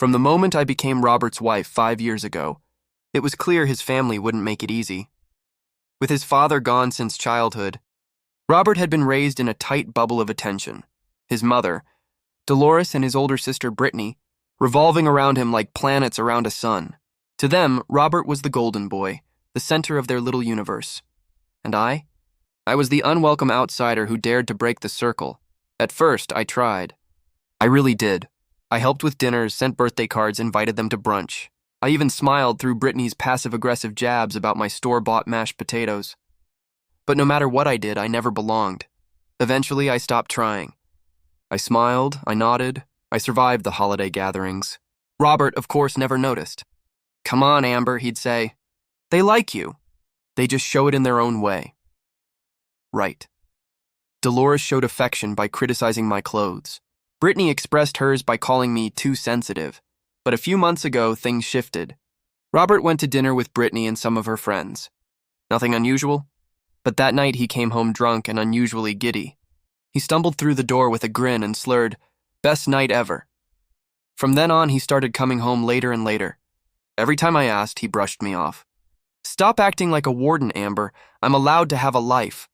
From the moment I became Robert's wife 5 years ago, it was clear his family wouldn't make it easy. With his father gone since childhood, Robert had been raised in a tight bubble of attention. His mother, Dolores, and his older sister Brittany, revolving around him like planets around a sun. To them, Robert was the golden boy, the center of their little universe. And I was the unwelcome outsider who dared to break the circle. At first, I tried. I really did. I helped with dinners, sent birthday cards, invited them to brunch. I even smiled through Brittany's passive-aggressive jabs about my store-bought mashed potatoes. But no matter what I did, I never belonged. Eventually, I stopped trying. I smiled, I nodded, I survived the holiday gatherings. Robert, of course, never noticed. "Come on, Amber," he'd say. "They like you. They just show it in their own way." Right. Dolores showed affection by criticizing my clothes. Brittany expressed hers by calling me too sensitive. But a few months ago, things shifted. Robert went to dinner with Brittany and some of her friends. Nothing unusual, but that night he came home drunk and unusually giddy. He stumbled through the door with a grin and slurred, "Best night ever." From then on, he started coming home later and later. Every time I asked, he brushed me off. "Stop acting like a warden, Amber. I'm allowed to have a life."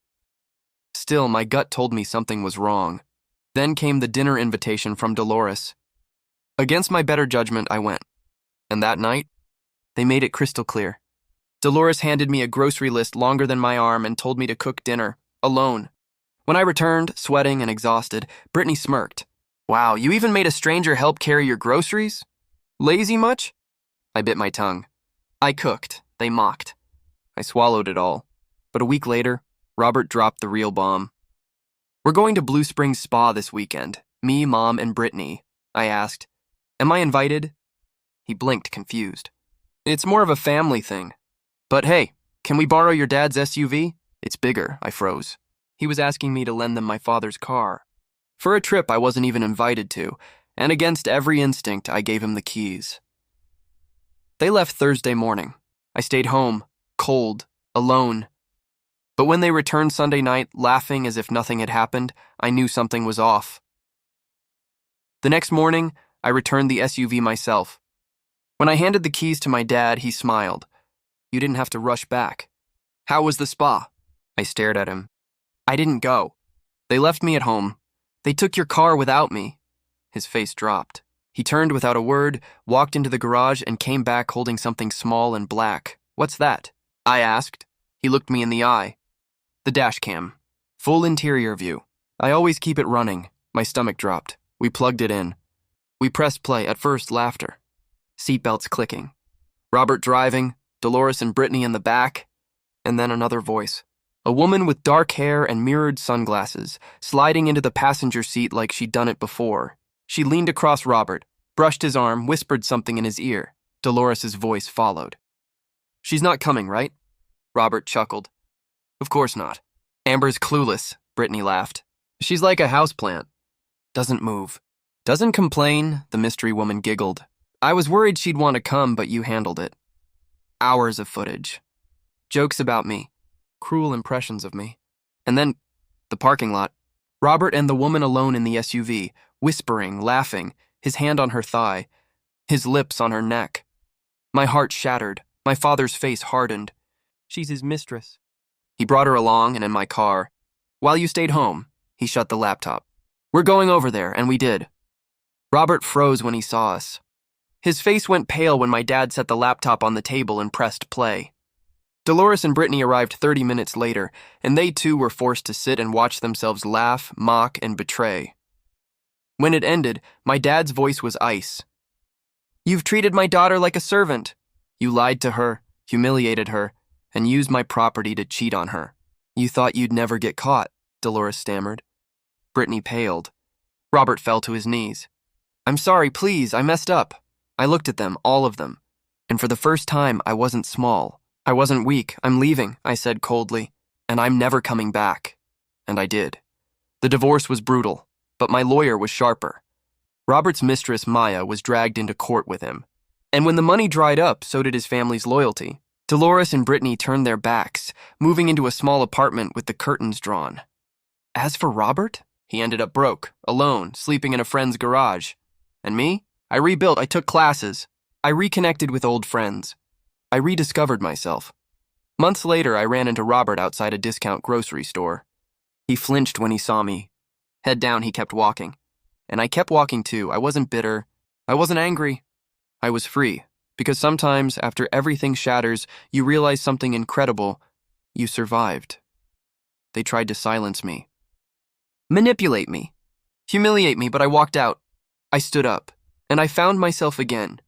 Still, my gut told me something was wrong. Then came the dinner invitation from Dolores. Against my better judgment, I went. And that night, they made it crystal clear. Dolores handed me a grocery list longer than my arm and told me to cook dinner, alone. When I returned, sweating and exhausted, Brittany smirked. "Wow, you even made a stranger help carry your groceries? Lazy much?" I bit my tongue. I cooked. They mocked. I swallowed it all. But a week later, Robert dropped the real bomb. "We're going to Blue Springs Spa this weekend. Me, Mom, and Brittany." I asked, "Am I invited?" He blinked, confused. "It's more of a family thing. But hey, can we borrow your dad's SUV? It's bigger," I froze. He was asking me to lend them my father's car. For a trip I wasn't even invited to, and against every instinct, I gave him the keys. They left Thursday morning. I stayed home, cold, alone. But when they returned Sunday night, laughing as if nothing had happened, I knew something was off. The next morning, I returned the SUV myself. When I handed the keys to my dad, he smiled. "You didn't have to rush back." "How was the spa?" I stared at him. "I didn't go. They left me at home. They took your car without me." His face dropped. He turned without a word, walked into the garage, and came back holding something small and black. "What's that?" I asked. He looked me in the eye. "The dash cam. Full interior view. I always keep it running." My stomach dropped. We plugged it in. We pressed play, at first laughter. Seatbelts clicking. Robert driving, Dolores and Brittany in the back, and then another voice. A woman with dark hair and mirrored sunglasses, sliding into the passenger seat like she'd done it before. She leaned across Robert, brushed his arm, whispered something in his ear. Dolores' voice followed. "She's not coming, right?" Robert chuckled. "Of course not." "Amber's clueless," Brittany laughed. "She's like a houseplant. Doesn't move. Doesn't complain," the mystery woman giggled. "I was worried she'd want to come, but you handled it." Hours of footage. Jokes about me. Cruel impressions of me. And then, the parking lot. Robert and the woman alone in the SUV, whispering, laughing, his hand on her thigh, his lips on her neck. My heart shattered. My father's face hardened. "She's his mistress." He brought her along and in my car. "While you stayed home," he shut the laptop. "We're going over there," and we did. Robert froze when he saw us. His face went pale when my dad set the laptop on the table and pressed play. Dolores and Brittany arrived 30 minutes later, and they too were forced to sit and watch themselves laugh, mock, and betray. When it ended, my dad's voice was ice. "You've treated my daughter like a servant. You lied to her, humiliated her, and used my property to cheat on her. You thought you'd never get caught," Dolores stammered. Brittany paled. Robert fell to his knees. "I'm sorry, please, I messed up." I looked at them, all of them, and for the first time, I wasn't small. I wasn't weak. "I'm leaving," I said coldly, "and I'm never coming back." And I did. The divorce was brutal, but my lawyer was sharper. Robert's mistress, Maya, was dragged into court with him. And when the money dried up, so did his family's loyalty. Dolores and Brittany turned their backs, moving into a small apartment with the curtains drawn. As for Robert, he ended up broke, alone, sleeping in a friend's garage. And me? I rebuilt, I took classes. I reconnected with old friends. I rediscovered myself. Months later, I ran into Robert outside a discount grocery store. He flinched when he saw me. Head down, he kept walking. And I kept walking too. I wasn't bitter. I wasn't angry. I was free. Because sometimes, after everything shatters, you realize something incredible. You survived. They tried to silence me. Manipulate me. Humiliate me, but I walked out. I stood up. And I found myself again.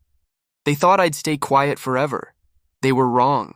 They thought I'd stay quiet forever. They were wrong.